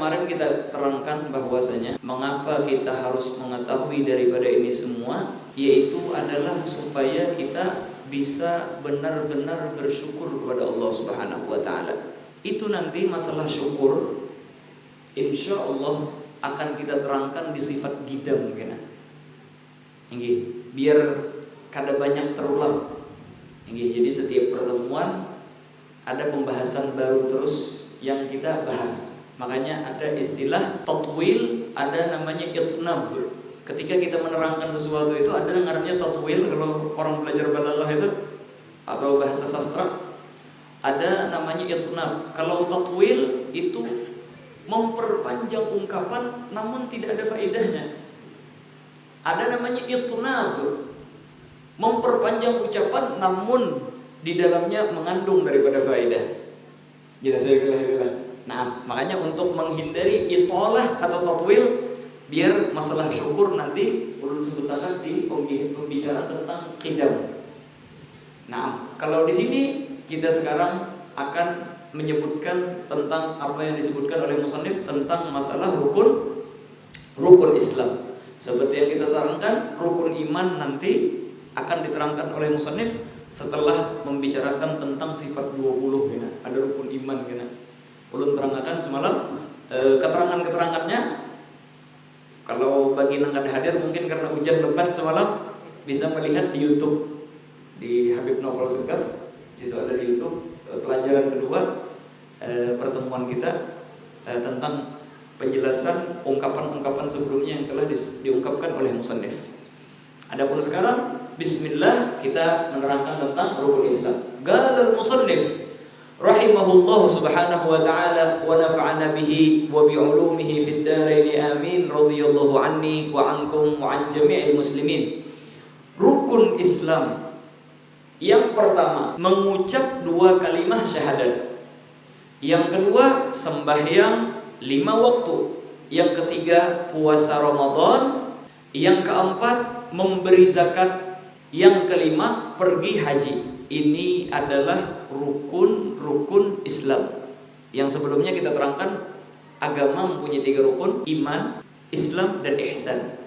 kemarin kita terangkan bahwasanya mengapa kita harus mengetahui daripada ini semua, yaitu adalah supaya kita bisa benar-benar bersyukur kepada Allah Subhanahu wa taala. Itu nanti masalah syukur insya Allah akan kita terangkan di sifat gidam kena. Biar kada banyak terulang. Jadi setiap pertemuan ada pembahasan baru terus yang kita bahas. Makanya ada istilah tatwil, ada namanya itnab. Ketika kita menerangkan sesuatu itu ada namanya tatwil kalau orang belajar balaghah itu atau bahasa sastra. Ada namanya itnab. Kalau tatwil itu memperpanjang ungkapan namun tidak ada faedahnya. Ada namanya itnab, memperpanjang ucapan namun di dalamnya mengandung daripada faedah. Jelas saya bilang. Nah, makanya untuk menghindari itolah atau tatwil, biar masalah syukur nanti ulun sebutkan di pembicaraan tentang qidam. Nah, kalau di sini kita sekarang akan menyebutkan tentang apa yang disebutkan oleh musannif tentang masalah rukun Islam. Seperti yang kita terangkan, rukun iman nanti akan diterangkan oleh musannif setelah membicarakan tentang sifat 20 ya. Ada rukun iman ya. Ulun terangkan semalam keterangan-keterangannya. Kalau bagi yang kada hadir mungkin karena hujan lebat semalam bisa melihat di YouTube di Habib Novel Segaf. Situ ada di YouTube pelajaran kedua pertemuan kita tentang penjelasan ungkapan-ungkapan sebelumnya yang telah diungkapkan oleh musannif. Adapun sekarang bismillah kita menerangkan tentang rukun Islam. Qala al-musannif rahimahullah subhanahu wa ta'ala wa nafa'ana bihi wa bi'ulumihi fid dharain amin radhiyallahu anni wa ankum wa an jami'il muslimin. Rukun Islam yang pertama mengucap 2 kalimah syahadat. Yang kedua sembahyang 5 waktu. Yang ketiga puasa Ramadan. Yang keempat memberi zakat. Yang kelima pergi haji. Ini adalah rukun Islam. Yang sebelumnya kita terangkan agama mempunyai 3 rukun: iman, Islam, dan ihsan.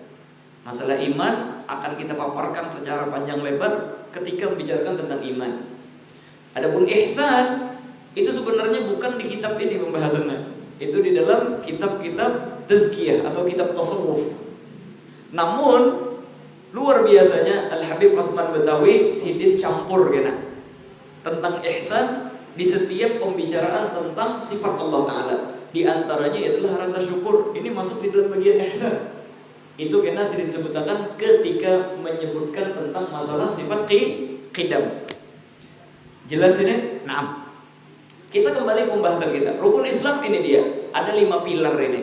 Masalah iman akan kita paparkan secara panjang lebar ketika membicarakan tentang iman. Adapun ihsan itu sebenarnya bukan di kitab ini pembahasannya. Itu di dalam kitab-kitab tazkiyah atau kitab tasawuf. Namun luar biasanya Al-Habib Osman Betawi sidin campur kena tentang ihsan di setiap pembicaraan tentang sifat Allah Ta'ala. Di antaranya adalah rasa syukur. Ini masuk di dalam bagian ihsan. Itu kena sidin sebutkan ketika menyebutkan tentang masalah sifat qidam. Jelas ini? Nah, kita kembali ke pembahasan kita. Rukun Islam ini dia. Ada 5 pilar ini.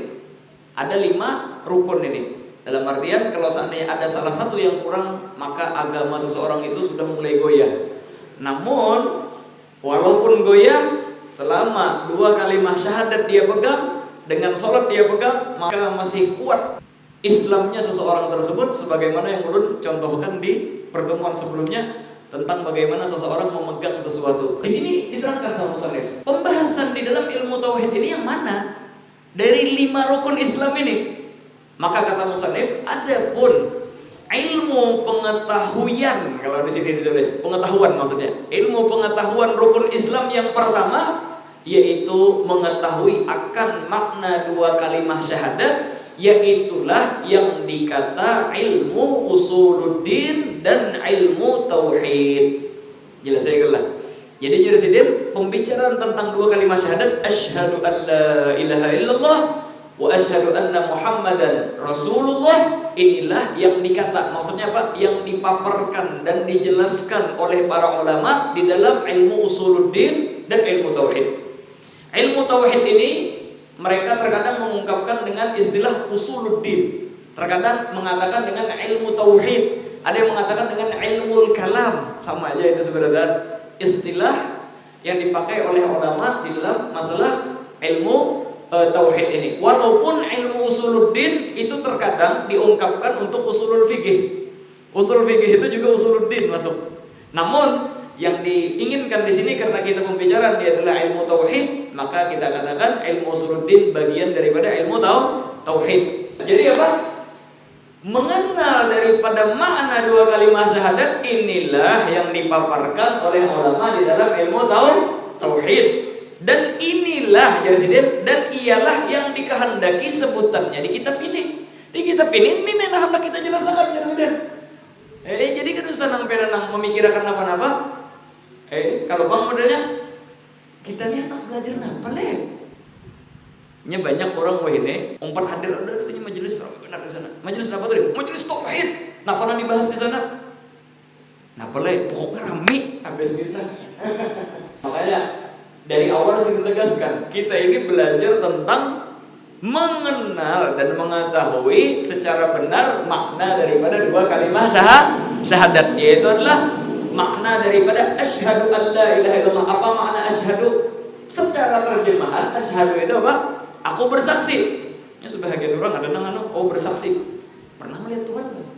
Ada 5 rukun ini. Dalam artian kalau seandainya ada salah satu yang kurang, maka agama seseorang itu sudah mulai goyah. Namun walaupun goyah, selama 2 kalimah syahadat dia pegang, dengan sholat dia pegang, maka masih kuat Islamnya seseorang tersebut. Sebagaimana yang ulun contohkan di pertemuan sebelumnya tentang bagaimana seseorang memegang sesuatu. Di sini diterangkan sama musannif. Pembahasan di dalam ilmu tauhid ini yang mana? Dari 5 rukun Islam ini. Maka kata musannif, adapun ilmu pengetahuan, kalau di sini ditulis pengetahuan maksudnya. Ilmu pengetahuan rukun Islam yang pertama yaitu mengetahui akan makna 2 kalimah syahadat, yaitulah yang dikata ilmu usuluddin dan ilmu tauhid. Jelas saya gelah. Jadi jelasin pembicaraan tentang 2 kalimah syahadat, asyhadu an la ilaha illallah wa asyhadu anna muhammadan rasulullah. Inilah yang dikata, maksudnya apa? Yang dipaparkan dan dijelaskan oleh para ulama di dalam ilmu usuluddin dan ilmu tauhid. Ilmu tauhid ini mereka terkadang mengungkapkan dengan istilah usuluddin, terkadang mengatakan dengan ilmu tauhid, ada yang mengatakan dengan ilmu kalam. Sama aja itu sebenarnya istilah yang dipakai oleh ulama di dalam masalah ilmu tauhid ini. Walaupun ilmu usuluddin itu terkadang diungkapkan untuk usulul fikih. Usul fikih itu juga usuluddin masuk. Namun yang diinginkan di sini karena kita pembicaraan dia adalah ilmu tauhid, maka kita katakan ilmu usuluddin bagian daripada ilmu tauhid. Jadi apa? Mengenal daripada makna dua kalimat syahadat inilah yang dipaparkan oleh ulama di dalam ilmu tauhid. Dan inilah dan ialah yang dikehendaki sebutannya di kitab ini. Di kitab ini nah hendak kita jelaskan jadi kan usah nang memikirkan apa-apa. Kalau bang modelnya kita nih anak belajar apa leh? Nya banyak orang wah ini umpan hadir ada katanya majelis benar di sana. Majelis apa tuh? Majelis tauhid. Nah pernah dibahas di sana? Nah boleh pokoknya rame habis bisa. Makanya dari awal saya tegaskan kita ini belajar tentang mengenal dan mengetahui secara benar makna daripada dua kalimat syahadat, yaitu adalah makna daripada asyhadu an la ilaha illallah. Apa makna asyhadu? Secara terjemahan asyhadu itu apa? Aku bersaksi. Ya sebagian orang ada nang bersaksi. Pernah melihat Tuhan enggak?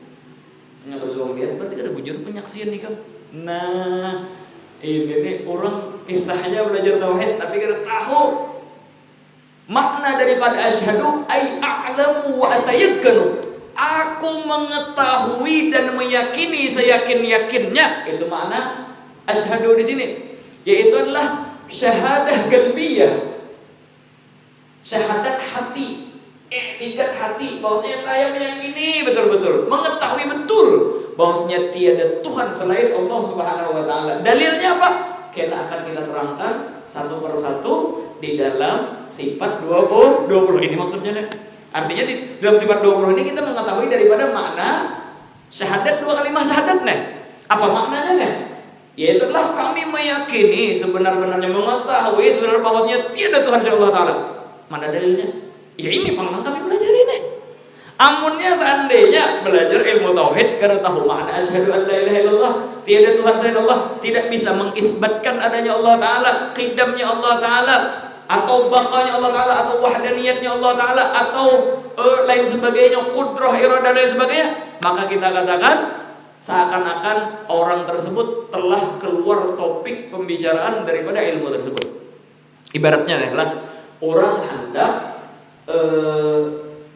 Hanya kalau lihat berarti ada bujur penyaksian nih kan. Nah, ini nih orang kisahnya belajar tauhid tapi kita tahu makna daripada asyhadu ai a'lamu wa atayakkanu. Aku mengetahui dan meyakini seyakin-yakinnya. Itu makna asyhadu di sini. Yaitu adalah syahadah qalbiyah. Syahadat hati, i'tiqad hati bahwasanya saya meyakini betul-betul, mengetahui betul bahwasanya tiada Tuhan selain Allah Subhanahu wa taala. Dalilnya apa? Kita akan kita terangkan satu persatu di dalam sifat 20 ini maksudnya nih. Artinya di dalam sifat 20 ini kita mengetahui daripada makna syahadat dua kalimat syahadat nih. Apa maknanya nih? Yaitu adalah kami meyakini sebenar-benarnya mengetahui sebenarnya bahwasanya tiada Tuhan selain Allah taala. Mana dalilnya? Ya ini pengalaman kami pelajari nih. Amunnya seandainya belajar ilmu tauhid karena tahu makna asyhadu an la ilaha illallah, tiada Tuhan selain Allah, tidak bisa mengisbatkan adanya Allah taala, qidamnya Allah taala, atau baqanya Allah taala, atau wahdaniyatnya Allah taala, atau lain sebagainya, qudrah, iradah dan lain sebagainya, maka kita katakan seakan-akan orang tersebut telah keluar topik pembicaraan daripada ilmu tersebut. Ibaratnya adalah orang hendak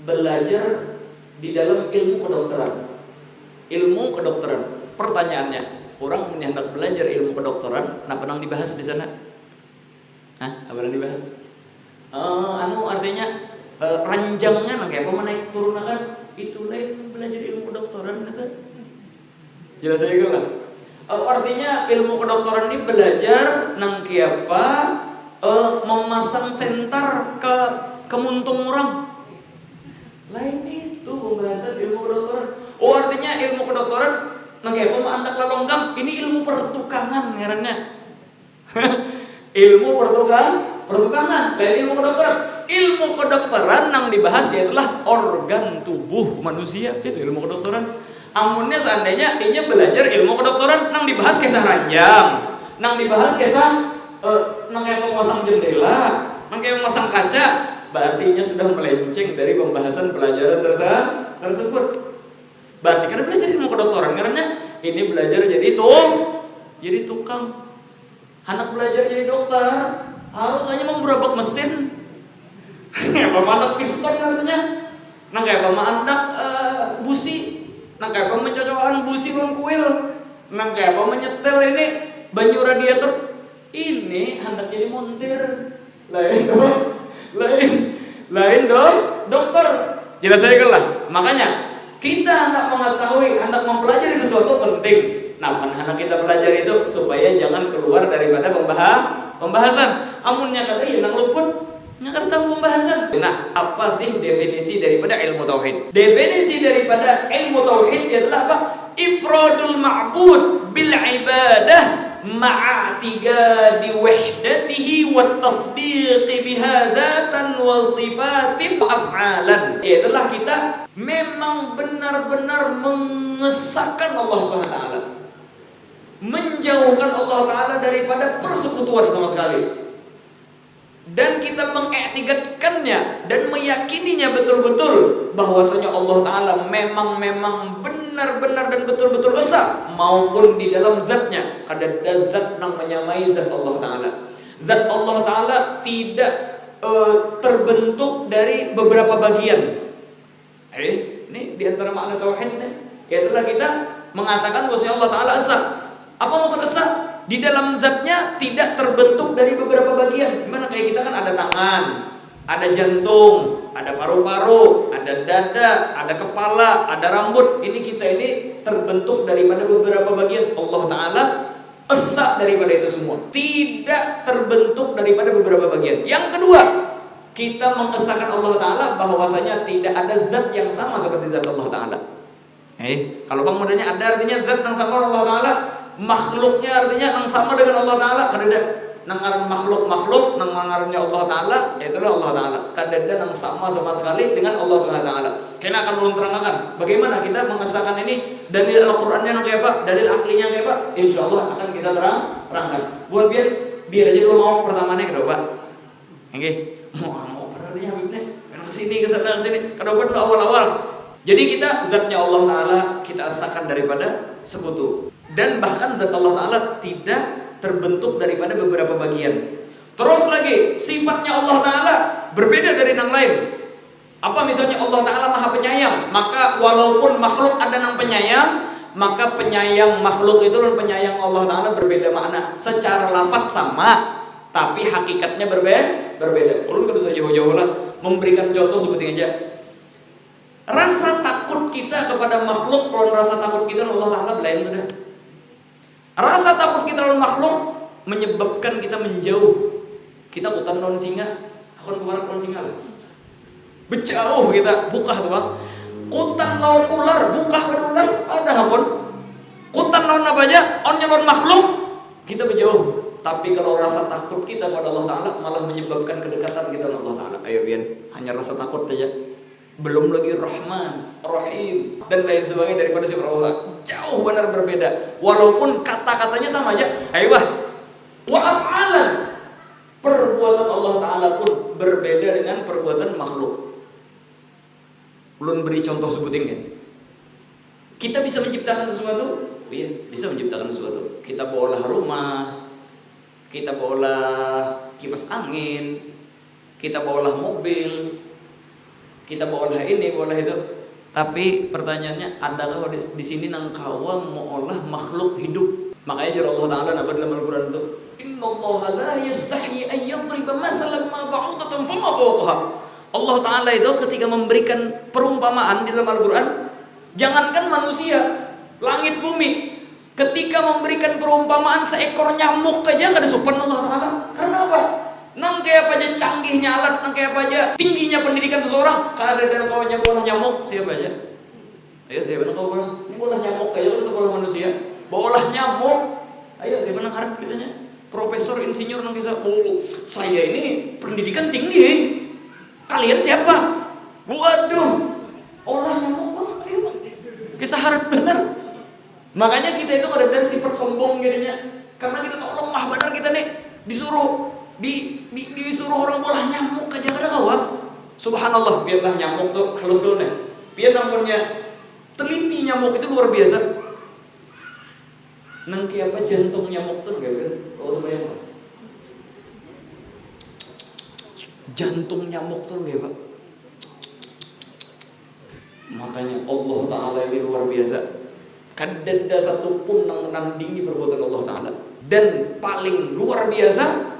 belajar di dalam ilmu kedokteran. Ilmu kedokteran. Pertanyaannya, orang hendak belajar ilmu kedokteran, apa yang dibahas di sana? Hah? Apa yang dibahas? Artinya ranjangnya kayak apa naik turun akan itu lain belajar ilmu kedokteran gitu. Jelas aja lah. Artinya ilmu kedokteran ini belajar nang kiapa memasang senter ke muntung orang. Lain itu pembahasan ilmu kedokteran. Artinya ilmu kedokteran nang kiapa andak lalonggam, ini ilmu pertukangan ngarannya. Ilmu pertukangan, lain ilmu kedokteran. Ilmu kedokteran nang dibahas ialah organ tubuh manusia, itu ilmu kedokteran. Amunnya seandainya ini belajar ilmu kedokteran nang dibahas kisah ranjang, nang dibahas kisah nang kayak memasang jendela, nang kayak memasang kaca, berarti nya sudah melenceng dari pembahasan pelajaran tersebut. Berarti karena belajar ilmu kedokteran, karena ini belajar jadi tukang. Anak belajar jadi dokter harus hanya memberabak mesin. Kayak pemanak piston artinya. Nang kayak pemanak busi, nang kayak mencocokkan busi dan kuil, nang kayak menyetel ini banyu radiator. Ini hendak jadi montir. Lain dong, dokter. Jelas saya lah. Makanya kita hendak mengetahui, hendak mempelajari sesuatu penting. Nah, hendak kita pelajari itu supaya jangan keluar daripada pembahasan. Amunnya kata ya nang luput, nggak tahu pembahasan. Nah, apa sih definisi daripada ilmu tauhid? Definisi daripada ilmu tauhid adalah apa? Ifradul ma'bud bil ibadah ma'atigadi wahdatihi wa tasdiqi biha dzatan wa sifatin wa af'alan. Itulah kita memang benar-benar mengesahkan Allah Subhanahu wa taala, menjauhkan Allah taala daripada persekutuan sama sekali, dan kita mengiktikadkannya dan meyakininya betul-betul bahwasanya Allah taala memang benar benar-benar dan betul-betul esa maupun di dalam zatnya. Kada zat yang menyamai zat Allah Ta'ala. Zat Allah Ta'ala tidak terbentuk dari beberapa bagian. Ini diantara makna tauhid nih. Yaitulah kita mengatakan bahwa Allah Ta'ala esa. Apa maksud esa? Di dalam zatnya tidak terbentuk dari beberapa bagian. Gimana kayak kita kan ada tangan, ada jantung, ada paru-paru, ada dada, ada kepala, ada rambut. Ini kita ini terbentuk daripada beberapa bagian. Allah Ta'ala esa daripada itu semua. Tidak terbentuk daripada beberapa bagian. Yang kedua, kita mengesahkan Allah Ta'ala bahwasanya tidak ada zat yang sama seperti zat Allah Ta'ala. Kalau bang modalnya ada artinya zat yang sama Allah Ta'ala, makhluknya artinya yang sama dengan Allah Ta'ala. Kadada nangaran makhluk nangarannya Allah Ta'ala, yaitulah Allah Ta'ala. Kadada yang sama sekali dengan Allah Subhanahu Wa Ta'ala. Kena akan belum terangkan bagaimana kita mengesahkan ini. Dalil Al-Qurannya yang kayak apa, dalil aklinya kayak apa, insya Allah akan kita terangkan. Buat biar aja dulu mau pertamanya ke Pak. Mau berarti Habibnya kesini kesana kesini kedopat dulu awal-awal. Jadi kita zatnya Allah Ta'ala kita asakan daripada sekutu. Dan bahkan zat Allah Ta'ala tidak terbentuk daripada beberapa bagian. Terus lagi sifatnya Allah Ta'ala berbeda dari yang lain. Apa misalnya Allah Ta'ala maha penyayang, maka walaupun makhluk ada yang penyayang, maka penyayang makhluk itu dan penyayang Allah Ta'ala berbeda makna. Secara lafaz sama, tapi hakikatnya berbeda. Ulun kan bisa jauh-jauh lah memberikan contoh seperti aja. Rasa takut kita kepada makhluk dan rasa takut kita kepada Allah Ta'ala belain sudah. Rasa takut kita kepada makhluk menyebabkan kita menjauh. Kita hutan non singa, akan kemana non singa? Berjauh kita, buka tuh bang. Kutan lawan ular, buka ke ular, ada hakon. Kutan lawan apa aja, onnya lawan makhluk, kita berjauh. Tapi kalau rasa takut kita pada Allah Ta'ala malah menyebabkan kedekatan kita dengan Allah Ta'ala. Ayo Bian, hanya rasa takut saja. Belum lagi Rahman, Rahim dan lain sebagainya daripada sifat Allah. Jauh benar berbeda. Walaupun kata-katanya sama aja. Ayo bah. Wa af'alan. Perbuatan Allah Ta'ala pun berbeda dengan perbuatan makhluk. Belum beri contoh sebutin kan. Kita bisa menciptakan sesuatu? Iya, bisa menciptakan sesuatu. Kita bola rumah, kita bola kipas angin, kita bola mobil, kita bola ini, bola itu. Tapi pertanyaannya, adakah di sini nang kawam mau olah makhluk hidup? Makanya juru Allah Ta'ala apa dalam Al-Quran itu? Innallaha la yastahi an yadriba masalan ma ba'udatan fama fawqaha. Allah Ta'ala itu ketika memberikan perumpamaan di dalam Al-Quran, jangankan manusia, langit bumi, ketika memberikan perumpamaan seekor nyamuk aja kada sopan Allah Ta'ala. Karena apa? Nang kayak apa aja canggihnya alat, nang kayak apa aja tingginya pendidikan seseorang, kada ada kawannya bola nyamuk, siapa aja? Ayo siapa nang kau bola? Ini bola nyamuk aja kan sekolah manusia. Bola nyamuk. Ayo siapa nang harap kisahnya? Profesor insinyur nang kisah. Oh, saya ini pendidikan tinggi. Kalian siapa? Waduh. Bola nyamuk bang, ayo bang. Kisah harap benar. Makanya kita itu kada dari sifat sombong jadinya. Karena kita tahu lemah benar kita nih. Disuruh orang bola nyamuk aja kada kawa. Subhanallah, biarlah nyamuk tuh halus dulu nih. Biar namanya teliti nyamuk itu luar biasa. Nang kayak apa jantung nyamuk tuh enggak kan? Kalau bayang. Jantung nyamuk tuh enggak, Pak. Makanya Allah Ta'ala ini luar biasa. Kada ada satupun yang menandingi perbuatan Allah Ta'ala. Dan paling luar biasa,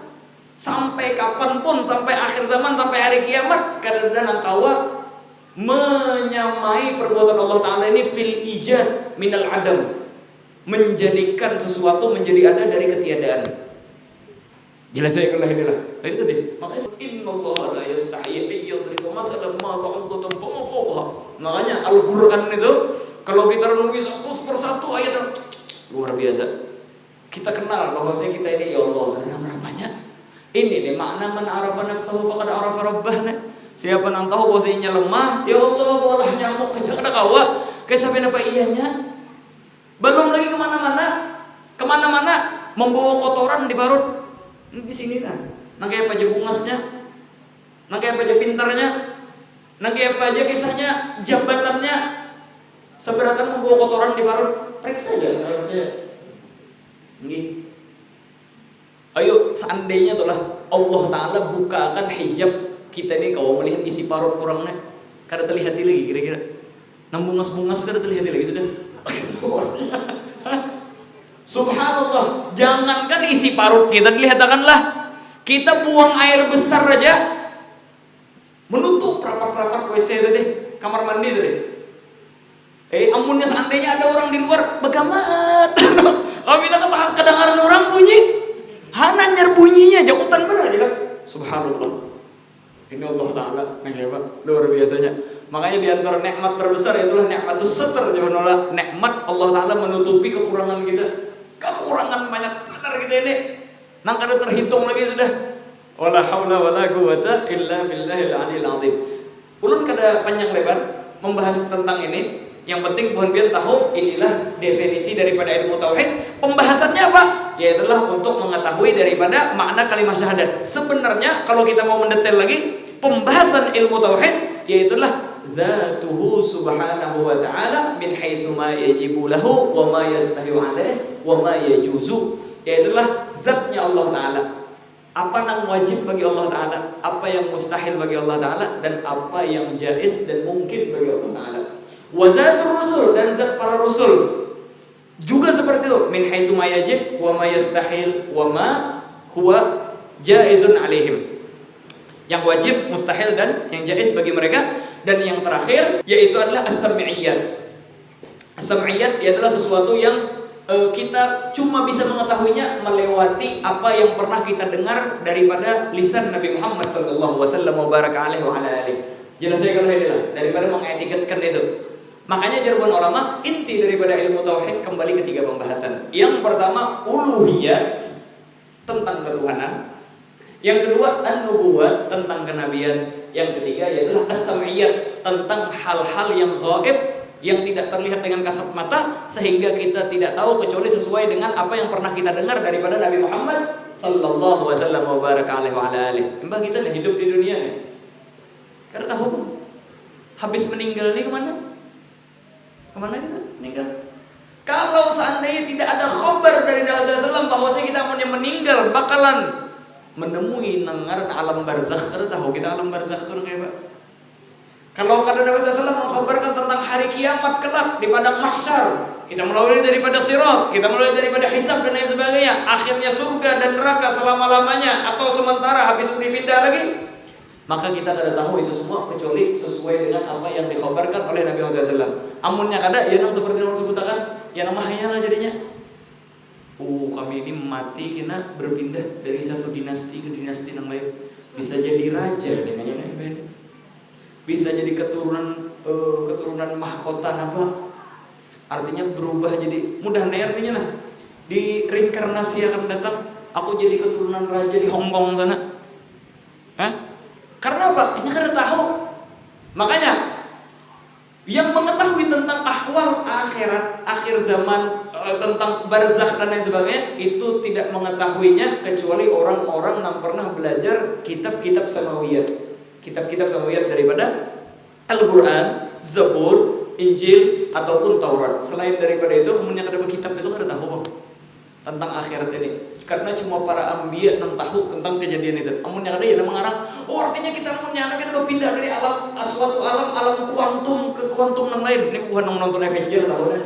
sampai kapanpun, sampai akhir zaman, sampai hari kiamat, kada ada nang kawa menyamai perbuatan Allah Ta'ala ini fil ijad minal adam, menjadikan sesuatu menjadi ada dari ketiadaan. Jelas saya kalau inilah. Itu deh. Makanya innallaha la yastahi ayyadriba masalan ma ba'udatan fama fawqaha. Makanya Al-Qur'an itu kalau kita renungi satu persatu ayat luar biasa. Kita kenal bahwasanya kita ini ya Allah, karena banyak. Ini nih makna man arafa nafsahu faqad arafa rabbah. Siapa yang tahu bahwasanya lemah, ya Allah bolah nyamuk aja kada kawa. Kayak sampai apa iyanya? Belum lagi kemana-mana membawa kotoran di parut. Di sini nah. Nang kayak apa aja bungasnya? Nang kayak apa aja pintarnya? Nang kayak apa aja kisahnya, jabatannya? Seberatan membawa kotoran di parut, periksa aja kalau percaya. Nggih. Ayo seandainya itulah Allah Ta'ala bukakan hijab kita ini kalau melihat isi parut kurangnya, kada terlihat lagi kira-kira. Nambungas-bungas kada terlihat lagi sudah. Subhanallah, jangankan isi parut kita dilihatkanlah, kita buang air besar aja menutup rapat-rapat WC tadi, kamar mandi tadi. Amunnya seandainya ada orang di luar, bagaimana? Kami nak kedengaran orang bunyi, hanya bunyinya jakutan benar aja. Subhanallah. Ini Allah Ta'ala hebat, luar biasanya. Makanya di antara nikmat terbesar itulah nikmatus satr, subhanallah, nikmat Allah Ta'ala menutupi kekurangan kita. Kekurangan banyak benar kita ini. Nang kada terhitung lagi sudah. Wala haula wala quwata illa billahil aliyil azim. Ulun kada panjang lebar membahas tentang ini. Yang penting bukan biar tahu inilah definisi daripada ilmu tauhid. Pembahasannya apa? Yaitulah untuk mengetahui daripada makna kalimat syahadat. Sebenarnya kalau kita mau mendetail lagi, pembahasan ilmu tauhid yaitulah zatuhu subhanahu wa ta'ala min haitsu ma yajibu lahu wa ma yastahiu alaih wa ma yajuzu. Yaitulah zatnya Allah Ta'ala. Apa yang wajib bagi Allah Ta'ala, apa yang mustahil bagi Allah Ta'ala, dan apa yang jaiz dan mungkin bagi Allah Ta'ala. Wa zatur rusul, dan zat para rasul juga seperti itu, min haitsu ma yajib wa ma yastahil wa ma huwa jaizun alaihim. Yang wajib, mustahil, dan yang jaiz bagi mereka. Dan yang terakhir yaitu adalah as-sam'iyyat. As-sam'iyyat ialah sesuatu yang kita cuma bisa mengetahuinya melewati apa yang pernah kita dengar daripada lisan Nabi Muhammad sallallahu alaihi wasallam wa baraka alaihi wa ala alihi. Jelas saya kalau inilah daripada mengetiketkan itu. Makanya jargon ulama, inti daripada ilmu tauhid kembali ke tiga pembahasan. Yang pertama uluhiyat, tentang ketuhanan. Yang kedua an-nubuwat, tentang kenabian. Yang ketiga yaitu as-sam'iyat, tentang hal-hal yang ghaib, yang tidak terlihat dengan kasat mata, sehingga kita tidak tahu kecuali sesuai dengan apa yang pernah kita dengar daripada Nabi Muhammad sallallahu alaihi wasallam wa baraka alaihi wa ala alihi. Mbah kita nih hidup di dunia nih, karena tahu habis meninggal nih kemana? Kemana kita meninggal? Kalau seandainya tidak ada khabar dari Nabi SAW bahwasanya kita meninggal bakalan menemui nengar alam barzakh. Kita tahu kita alam barzakh itu kayak apa? Kalau kata Nabi SAW mengkhabarkan tentang hari kiamat kelak di padang mahsyar, kita melalui daripada sirat, kita melalui daripada hisab dan lain sebagainya, akhirnya surga dan neraka selama-lamanya atau sementara habis dipindah lagi. Maka kita kada tahu itu semua kecuali sesuai dengan apa yang dikhabarkan oleh Nabi SAW. Amunnya kada, ya nang seperti yang disebutkan, ya namanya lah jadinya. Kami ini mati kena berpindah dari satu dinasti ke dinasti yang lain. Bisa jadi raja, bisa jadi keturunan mahkota apa? Artinya berubah jadi mudah nih artinya lah. Di reinkarnasi akan datang, aku jadi keturunan raja di Hong Kong sana. Hah? Karena apa? Ini karena tahu. Makanya yang mengetahui tentang ahwal akhirat, akhir zaman, tentang barzakh dan lain sebagainya, itu tidak mengetahuinya kecuali orang-orang yang pernah belajar kitab-kitab samawiyat. Kitab-kitab samawiyat daripada Al-Quran, Zabur, Injil ataupun Taurat. Selain daripada itu, umumnya kada kitab itu kada tahu tentang akhirat ini. Karena cuma para anbiya yang tahu tentang kejadian itu. Amunnya kada ya mengarang, artinya kita amunnya kita berpindah dari alam suatu alam kuantum ke kuantum yang lain. Ini bukan nonton Avenger tahu kan.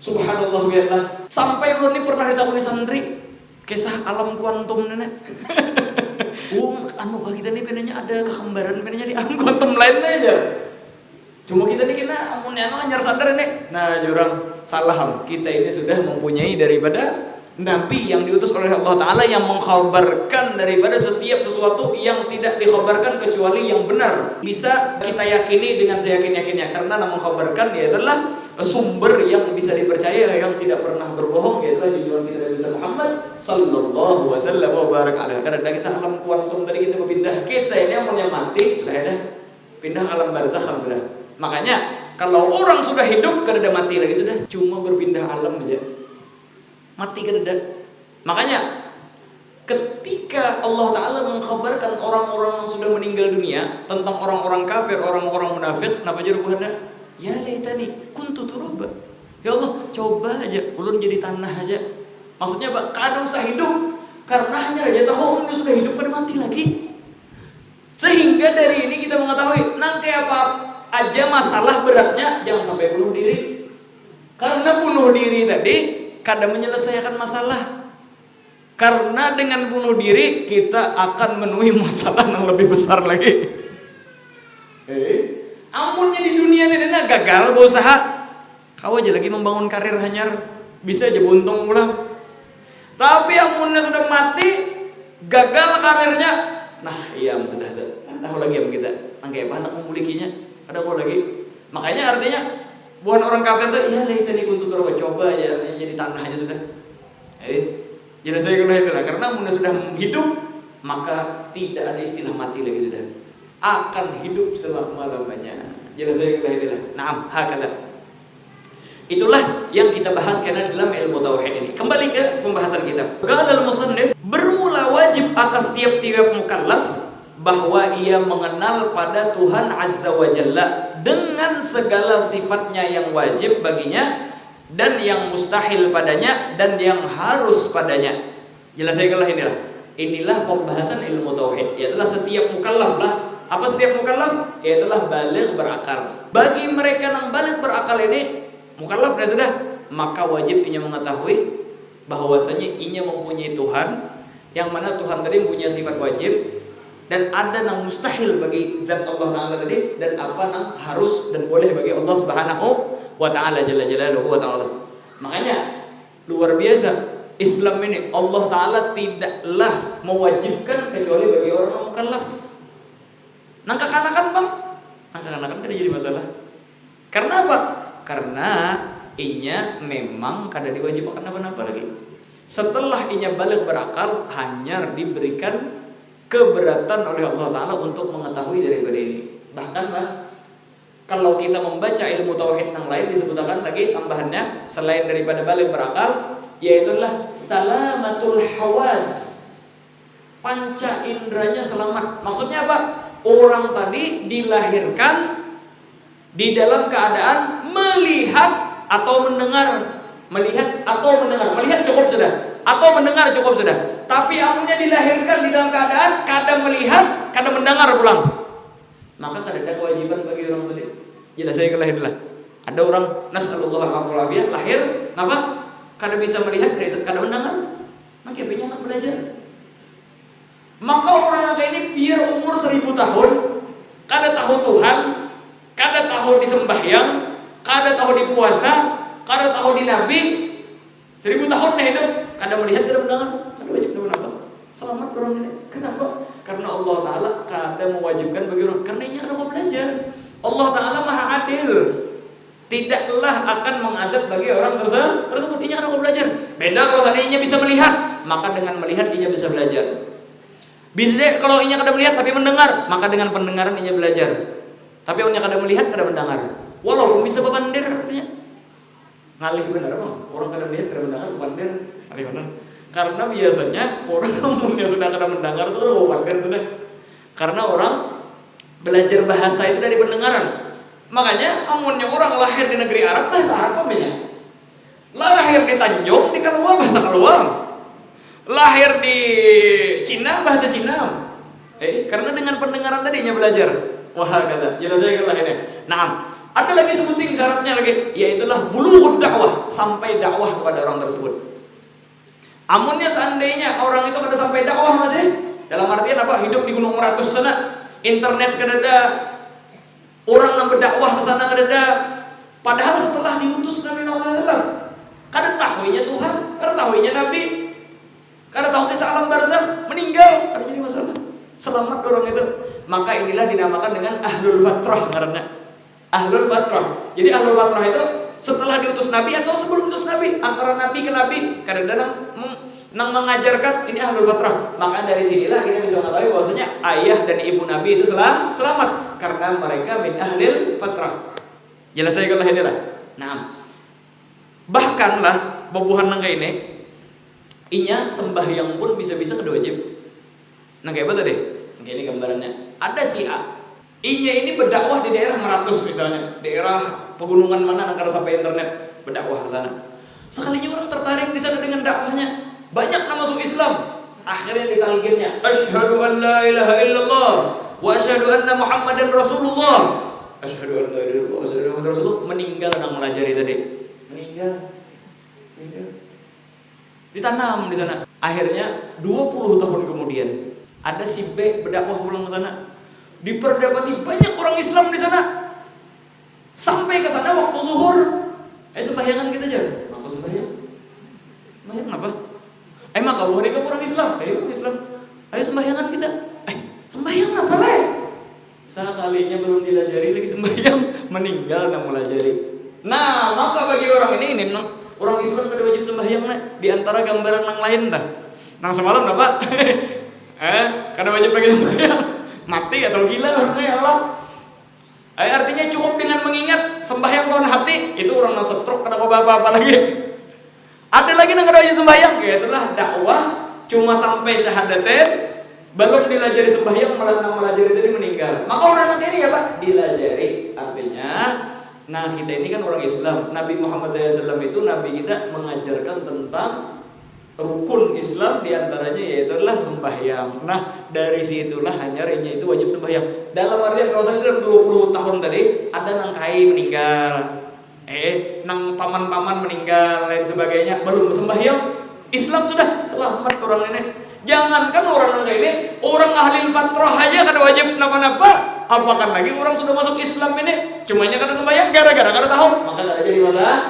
Subhanallah biarlah. Sampai ulun ini pernah ditakuni santri kisah alam kuantum nenek. Anu kita nih penanya ada kehambaran penanya di alam kuantum lain aja. Cuma kita nih kena amunnya anyar sadar nih. Nah, jurang salah. Kita ini sudah mempunyai daripada Nabi yang diutus oleh Allah Ta'ala yang mengkhabarkan daripada setiap sesuatu yang tidak dikhabarkan kecuali yang benar. Bisa kita yakini dengan seyakin-yakinnya. Karena yang mengkhabarkan dia adalah sumber yang bisa dipercaya, yang tidak pernah berbohong. Ialah junjungan kita Nabi Muhammad sallallahu wasallam wa baraka alaihi. Karena dari alam kuantum tadi kita berpindah, kita ini yang mati sudah ada pindah alam barzakh alhamdulillah. Makanya kalau orang sudah hidup kada mati lagi sudah, cuma berpindah alam aja. Mati kededa. Makanya ketika Allah Ta'ala mengkhabarkan orang-orang yang sudah meninggal dunia, tentang orang-orang kafir, orang-orang munafik, kenapa jadi bukannya ya laitani kuntu turaba. Ya Allah, coba aja ulun jadi tanah aja. Maksudnya Pak, kada usah hidup. Karena hanya Raja tahu ulun sudah hidup kada mati lagi. Sehingga dari ini kita mengetahui nanti apa aja masalah beratnya jangan sampai bunuh diri. Karena bunuh diri tadi kada menyelesaikan masalah. Karena dengan bunuh diri kita akan memenuhi masalah yang lebih besar lagi. Amunnya di dunia ini gagal berusaha, kau aja lagi membangun karir hanyar bisa aja buntung pulang. Tapi amunnya sudah mati, gagal karirnya, nah iya sudah tahu lagi am kita, nangkep apa nak memilikinya, ada mau lagi. Makanya artinya bukan orang kafir tuh, ya laitani kuntu turaba, coba aja artinya jadi tanah aja sudah. Jadi saya kena karena amunnya sudah hidup, maka tidak ada istilah mati lagi sudah. Akan hidup selama-lamanya. Jadi saya kena naam hakala. Itulah yang kita bahas karena dalam ilmu tauhid ini. Kembali ke pembahasan kita. Qala al-musannif, bermula wajib atas tiap-tiap mukallaf bahwa ia mengenal pada Tuhan Azza wa Jalla dengan segala sifatnya yang wajib baginya dan yang mustahil padanya dan yang harus padanya. Jelas saya kala inilah pembahasan ilmu tauhid. Yaitulah setiap mukallaf lah. Apa setiap mukallaf? Yaitulah baligh berakal. Bagi mereka yang baligh berakal ini mukallaf sudah, maka wajib inya mengetahui bahwasanya inya mempunyai Tuhan yang mana Tuhan tadi punya sifat wajib dan ada yang mustahil bagi zat Allah Taala tadi dan apa yang harus dan boleh bagi Allah Subhanahu wa Taala jalla jalaluhu wa ta'ala. Makanya luar biasa Islam ini Allah Taala tidaklah mewajibkan kecuali bagi orang mukallaf. Nangkak-kanakan bang, nangkak-kanakan kada jadi masalah. Karena apa? Karena inya memang kada diwajibkan apa-apa lagi. Setelah inya balik berakal hanya diberikan keberatan oleh Allah Ta'ala untuk mengetahui daripada ini. Bahkan lah kalau kita membaca ilmu tauhid yang lain disebutkan lagi tambahannya selain daripada balik berakal, yaitulah salamatul hawas, panca indranya selamat. Maksudnya apa? Orang tadi dilahirkan di dalam keadaan melihat atau mendengar. Melihat cukup sudah, atau mendengar cukup sudah. Tapi amunnya dilahirkan di dalam keadaan kadang melihat, kadang mendengar pulang, maka kada ada kewajiban bagi orang tadi. Jelas saya kelahirlah. Ada orang nasallallahu alaihi wasallam lahir, apa? Kada bisa melihat, kada mendengar. Maka punya anak belajar. Maka orang yang kayak ini biar umur 1000 tahun, kada tahu Tuhan, kada tahu disembahyang, kada tahu di puasa, kada tahu di nabi, 1000 tahun dah hidup, kada melihat, kada mendengar, kada wajib apa? Selamat orang ini. Kenapa? Karena Allah Taala kada mewajibkan bagi orang. Karena ini ada belajar. Allah Taala Maha Adil. Tidaklah akan mengadab bagi orang tersebut. Ini ada belajar. Beda kalau seandainya bisa melihat, maka dengan melihat ia bisa belajar. Bisa kalau inya kada melihat tapi mendengar, maka dengan pendengaran inya belajar. Tapi inya kada melihat, kada mendengar. Walaupun bisa bebandir artinya. Ngalih benar bang. Orang kada melihat, kada mendengar, bebandir, ngalih benar. Karena biasanya orang yang sudah kada mendengar itu udah bebandir sudah. Karena orang belajar bahasa itu dari pendengaran. Makanya amunnya orang lahir di negeri Arab bahasa Arab namanya. Lahir di Tanjung di Kaluang bahasa Kaluang. Lahir di Cina bahasa Cina. Karena dengan pendengaran tadinya belajar. Wah kata, jelas saya kalau ini. Nah, ada lagi sebutin syaratnya lagi, yaitulah bulughud dakwah, sampai dakwah kepada orang tersebut. Amunnya seandainya orang itu kada sampai dakwah masih, dalam artian apa? Hidup di Gunung Meratus sana, internet kada ada, orang yang berdakwah ke sana kada ada. Padahal setelah diutus Nabi Muhammad SAW, kada tahuinya Tuhan, kada tahuinya Nabi. Karena tahu kisah alam barzakh, meninggal, kada jadi masalah. Selamat orang itu. Maka inilah dinamakan dengan ahlul fatrah karena ahlul fatrah. Jadi ahlul fatrah itu setelah diutus Nabi atau sebelum diutus Nabi, antara Nabi ke Nabi, kadang-kadang nang mengajarkan ini ahlul fatrah. Maka dari sinilah kita bisa mengetahui bahwasanya ayah dan ibu Nabi itu selamat karena mereka min ahlil fatrah. Jelas saya kalau inilah. Nah, bahkanlah bobohan nang kayak ini inya sembahyang pun bisa-bisa kada wajib. Nah kayak apa tadi? Kayak ini gambarannya. Ada si A Inya ini berdakwah di daerah Meratus misalnya, daerah pegunungan mana agar sampai internet, berdakwah ke sana. Sekalinya orang tertarik di sana dengan dakwahnya, banyak yang masuk Islam. Akhirnya ditalkinnya, asyhadu an la ilaha illallah wa asyhadu anna Muhammadan Rasulullah. Asyhadu an la ilaha illallah wa asyhadu anna Muhammadan Rasulullah. Meninggal yang melajari tadi. Meninggal. Ditanam di sana. Akhirnya 20 tahun kemudian ada si B berdakwah pulang ke sana. Diperdapati banyak orang Islam di sana. Sampai ke sana waktu zuhur, sembahyangan kita aja. Apa sembahyang? Sembahyang apa? Maka Allah ini kamu orang Islam. Ayo Islam. Ayo sembahyangan kita. Sembahyang apa le? Sekalinya belum dilajari lagi sembahyang, meninggal nggak melajari. Nah, maka bagi orang ini orang Islam kada wajib sembahyang nah. Di antara gambaran yang lain dah. Nang semalam apa? Kada wajib lagi sembahyang. Mati atau gila orangnya Allah. Artinya cukup dengan mengingat sembahyang lawan hati, itu orang yang stroke kada apa-apa lagi. Ada lagi yang kada wajib sembahyang, yaitulah dakwah cuma sampai syahadatain, belum dilajari sembahyang malah melajari tadi meninggal. Maka orang ini ya Pak, dilajari. Artinya, nah kita ini kan orang Islam. Nabi Muhammad SAW itu Nabi kita mengajarkan tentang rukun Islam, diantaranya yaitu adalah sembahyang. Nah dari situlah hanyarnya itu wajib sembahyang. Dalam artian kalau saya dalam 20 tahun tadi ada nang kai meninggal, nang paman-paman meninggal lain sebagainya, belum sembahyang, Islam sudah selamat orang ini. Jangankan orang ini, orang ahli fatrah aja kada wajib napa-napa, apakan lagi orang sudah masuk Islam ini, cumanya kada sembahyang gara-gara kada tahu, maka kada jadi masalah.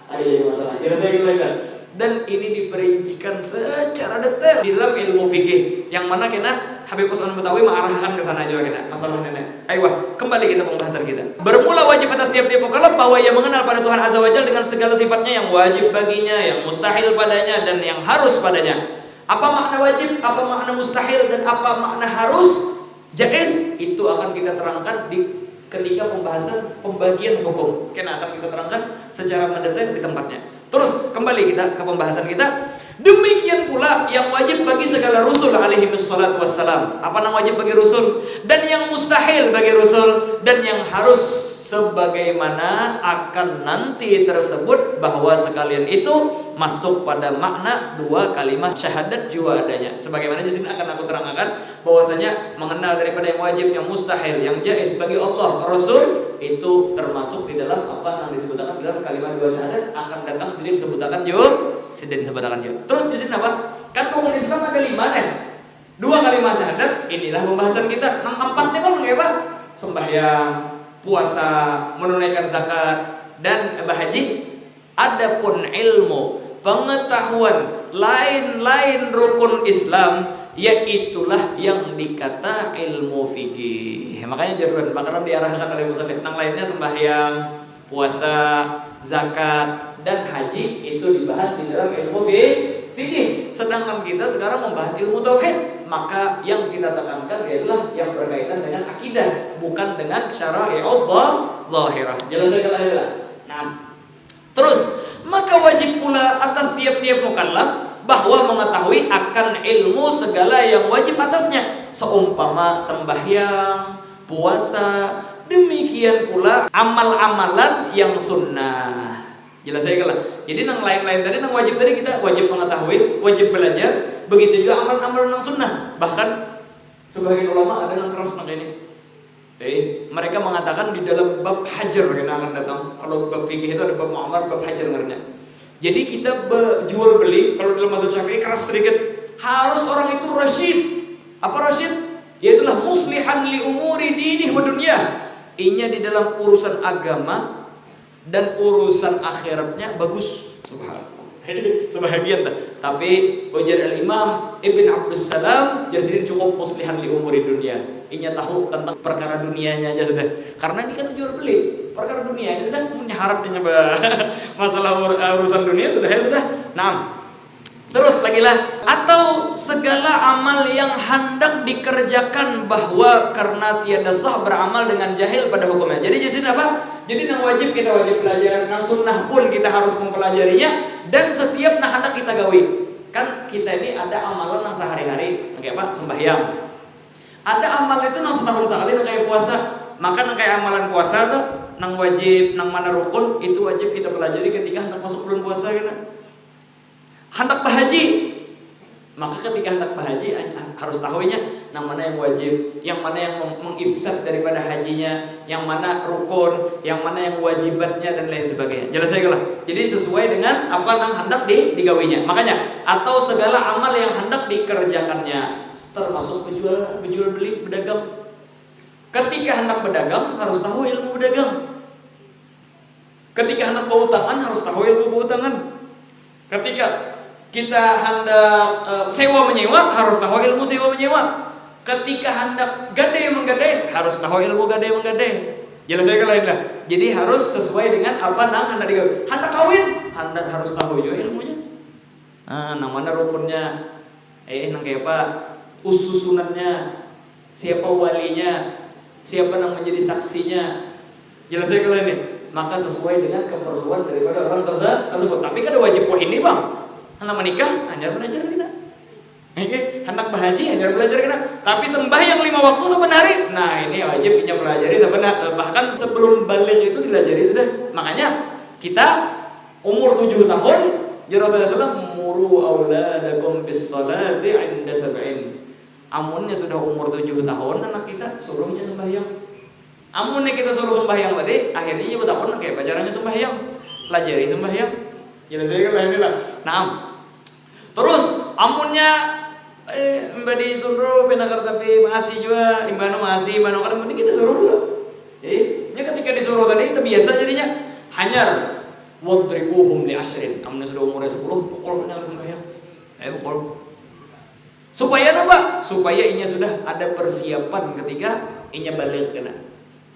Ada jadi masalah. Kira saya gitu lagi. Dan ini diperincikan secara detail di dalam ilmu fikih, yang mana kena Habib Usman Betawi mengarahkan ke sana juga kena masalah nenek. Ayo, kembali kita pembahasan kita. Bermula wajib atas tiap-tiap mukallaf bahwa ia mengenal pada Tuhan Azza wa Jalla dengan segala sifatnya yang wajib baginya, yang mustahil padanya, dan yang harus padanya. Apa makna wajib, apa makna mustahil, dan apa makna harus, jaiz, itu akan kita terangkan di ketika pembahasan pembagian hukum. Kena akan kita terangkan secara mendetail di tempatnya. Terus kembali kita ke pembahasan kita. Demikian pula yang wajib bagi segala rasul alaihi wassalatu wassalam. Apa yang wajib bagi rasul, dan yang mustahil bagi rasul, dan yang harus sebagaimana akan nanti tersebut bahwa sekalian itu masuk pada makna dua kalimat syahadat jua adanya. Sebagaimana di sini akan aku terangkan bahwasanya mengenal daripada yang wajib, yang mustahil, yang jaiz bagi Allah, Rasul itu termasuk di dalam apa yang disebutkan dalam kalimat dua syahadat akan datang sidin sebutakan juga. Terus di sini apa? Kan rukun Islam ada 5 nih. 2 kalimat syahadat, inilah pembahasan kita. Yang 4-nya kan apa? Sembahyang, puasa, menunaikan zakat, dan berhaji. Adapun ilmu, pengetahuan lain-lain rukun Islam, yaitulah yang dikata ilmu fikih. Makanya jaruran bakalan diarahkan oleh musallin. Yang lainnya sembahyang, puasa, zakat, dan haji itu dibahas di dalam ilmu fikih. Sedangkan kita sekarang membahas ilmu tauhid, maka yang kita tekankan adalah yang berkaitan dengan akidah, bukan dengan syara'i Allah zahirah. Jelas ya? Nah, terus maka wajib pula atas tiap-tiap mukallaf bahwa mengetahui akan ilmu segala yang wajib atasnya, seumpama sembahyang, puasa, demikian pula amal-amalan yang sunnah. Jelas saya kalau. Jadi yang lain-lain tadi, yang wajib tadi kita wajib mengetahui, wajib belajar. Begitu juga amal-amal yang sunnah. Bahkan sebagian ulama ada yang keras nak ini. Mereka mengatakan di dalam bab hajar yang akan datang. Kalau bab fikih itu ada bab muamalah, bab hajar namanya. Jadi kita jual beli kalau dalam mazhab Syafi'i keras sedikit. Harus orang itu rasyid. Apa rasyid? Yaitulah muslihan li umuri dinih wa dunyah. Inya di dalam urusan agama dan urusan akhiratnya bagus. Subhanallah. Sebahagian dah. Tapi ujar al-Imam Ibn Abdus Salam jadi cukup muslihan li umuri dunia. Inya tahu tentang perkara dunianya aja sudah. Karena ini kan jual beli. Perkara dunia sudah punya harap dia masalah urusan dunia sudah ya sudah. Nah, terus lagi lah, atau segala amal yang hendak dikerjakan bahwa karena tiada sah beramal dengan jahil pada hukumnya. Jadi di sini apa? Jadi yang wajib kita wajib belajar, yang sunnah pun kita harus mempelajarinya, dan setiap nah hendak kita gawi. Kan kita ini ada amalan yang sehari-hari, kayak apa? Sembahyang. Ada amal itu yang setahun sekali kayak puasa. Maka nang kayak amalan puasa tuh, nang wajib, nang mana rukun itu wajib kita pelajari ketika hendak masuk bulan puasa kita. Hendak berhaji, maka ketika hendak berhaji harus tahunya yang mana yang wajib, yang mana yang mengifsad daripada hajinya, yang mana rukun, yang mana yang wajibatnya dan lain sebagainya. Jelas saya lah. Jadi sesuai dengan apa yang hendak digawinya. Makanya atau segala amal yang hendak dikerjakannya, termasuk jual beli, berdagang. Ketika hendak berdagang harus tahu ilmu berdagang. Ketika hendak berhutangan harus tahu ilmu berhutangan. Ketika kita hendak sewa menyewa harus tahu ilmu sewa menyewa. Ketika hendak gade menggade harus tahu ilmu gade menggade. Jelas saya kalian lah. Jadi harus sesuai dengan apa nang hendak digawe. Hendak kawin, hendak harus tahu juga ilmunya. Nang mana rukunnya, nang kayak apa, ususunannya, siapa walinya, siapa yang menjadi saksinya. Jelas saya kalian nih. Maka sesuai dengan keperluan daripada orang tersebut. Tapi kan ada wajib poin ini bang. Hendak menikah, hanya belajar kita. Hendak berhaji, hanya belajar kita. Tapi sembahyang 5 waktu saban hari. Nah ini wajib kita pelajari bahkan sebelum balik itu dilajari sudah. Makanya kita umur 7 tahun, Rasulullah SAW muru auladakum bis salati 'inda sab'in. Amunnya sudah umur 7 tahun anak kita suruhnya sembahyang. Amunnya kita suruh sembahyang tadi, akhirnya ibu tahun kayak pacarannya sembahyang. Pelajari sembahyang. Jelas saya kan lah. Nah, terus amunnya mbak disuruh pinakar tapi masih juga imbano masih imbano kadang penting kita suruh dulu. Jadi ketika disuruh tadi itu biasa jadinya hanyar wadribuhum li ashrin. Amunnya sudah umurnya 10 pukul pinakar sembahyang. Pukul. Supaya apa? Supaya inya sudah ada persiapan ketika inya balik kena.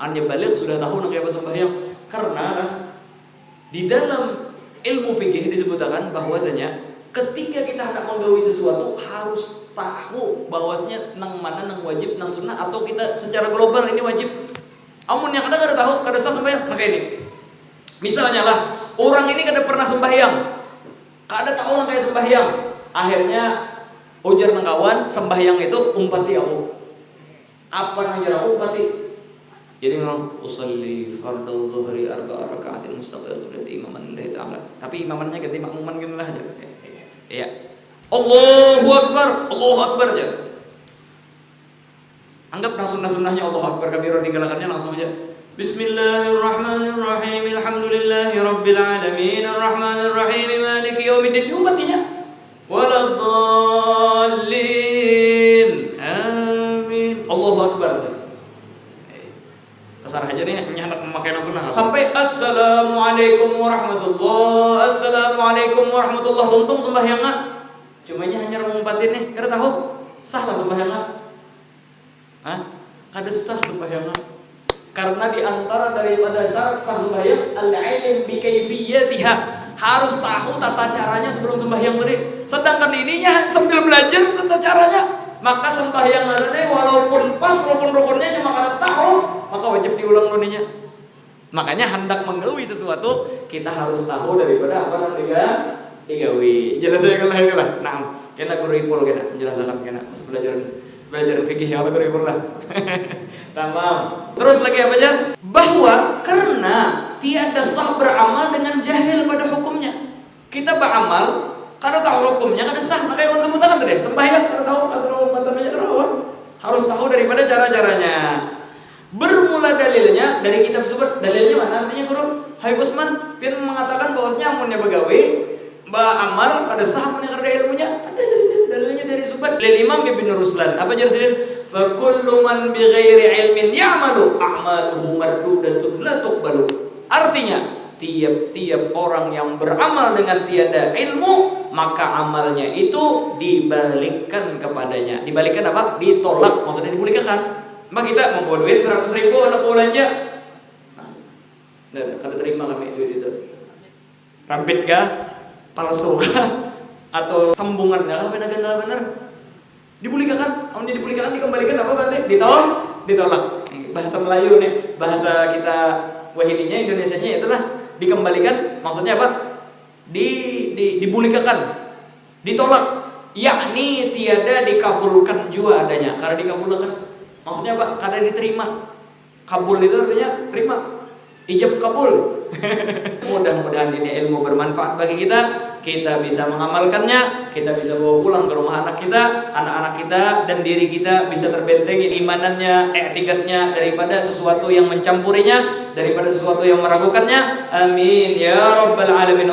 Anya balik sudah tahu nak apa sembahyang. Karena di dalam ilmu fikih disebutkan bahwasanya ketika kita hendak menggawi sesuatu harus tahu bahwasanya nang mana nang wajib nang sunnah atau kita secara global ini wajib. Amun yang kada tahu kada sah sembahyang maka ini. Misalnya lah orang ini kada pernah sembahyang, kada tahu nang kayak sembahyang. Akhirnya ujar nang kawan sembahyang itu umpati aku. Apa nang jar umpati? Jadi ngomong usolli fardhu dhuhri 4 rakaatin mustaqil berarti imaman lillahi ta'ala. Tapi imamannya ganti makmuman gitu lah aja. Iya. Allahu Akbar aja. Anggap langsung sunnahnya Allahu Akbar kabir tinggalkannya langsung aja. Bismillahirrahmanirrahim. Alhamdulillahi rabbil alamin arrahmanir rahim maliki yaumiddin. Umpatinya waladdallin. Amin. Allahu Akbar. Kasar aja nih hendak memakai sunnah sampai assalamualaikum warahmatullah tuntung sembahyangnya cumanya hanya ngumpatin nih kada tahu sah lah sembahyangnya kada sah sembahyangnya karena diantara daripada syarat sah sembahyang al-ilm bi kaifiyatiha harus tahu tata caranya sebelum sembahyang tadi sedangkan ininya sambil belajar tata caranya maka sembahyang adanya walaupun pas rukun-rukunnya cuma kada tahu maka wajib diulang duninya. Makanya hendak menggawi sesuatu kita harus tahu daripada apa yang digawi. Jelas saya kalau lah. Nah, kena guru ipul kena menjelaskan kena pas belajar fikih ya guru ipul lah. Tamam. Terus lagi apa aja? Bahwa karena tiada sah beramal dengan jahil pada hukumnya. Kita beramal kada tahu hukumnya kada sah. Makanya orang sebutkan tadi sembahyang kada tahu asal umpatannya kada tahu. Harus tahu daripada cara-caranya. Bermula dalilnya dari kitab Zuhud. Dalilnya mana? Artinya guru Habib Usman pian mengatakan bahwasanya amunnya begawe amal kada sah amunnya kada ilmunya. Ada jadi dalilnya dari Zuhud. Lil Imam Ibnu Ruslan. Apa jadi? Fa kullu man bighairi ilmin ya'malu a'maluhu mardudatun la tuqbalu. Artinya tiap-tiap orang yang beramal dengan tiada ilmu maka amalnya itu dibalikkan kepadanya. Dibalikkan apa? Ditolak. Maksudnya dibulikakan. Mak kita membawa duit 100.000 anak belanja. Nah, kada terima kami duit itu. Rampit kah? Palsu kah? Atau sambungan kah? Benar. Dibulikakan. Amun dibulikakan dikembalikan apa berarti? Ditolak. Bahasa Melayu nih, bahasa kita wahininya Indonesianya itulah dikembalikan. Maksudnya apa? Dibulikakan. Ditolak. Yakni tiada dikabulkan jua adanya. Karena dikabulkan maksudnya apa? Kada diterima. Kabul itu artinya terima, ijab kabul. Mudah-mudahan ini ilmu bermanfaat bagi kita bisa mengamalkannya, kita bisa bawa pulang ke rumah anak-anak kita, dan diri kita bisa terbentengi imanannya, i'tikadnya daripada sesuatu yang mencampurinya, daripada sesuatu yang meragukannya. Amin ya rabbal alamin.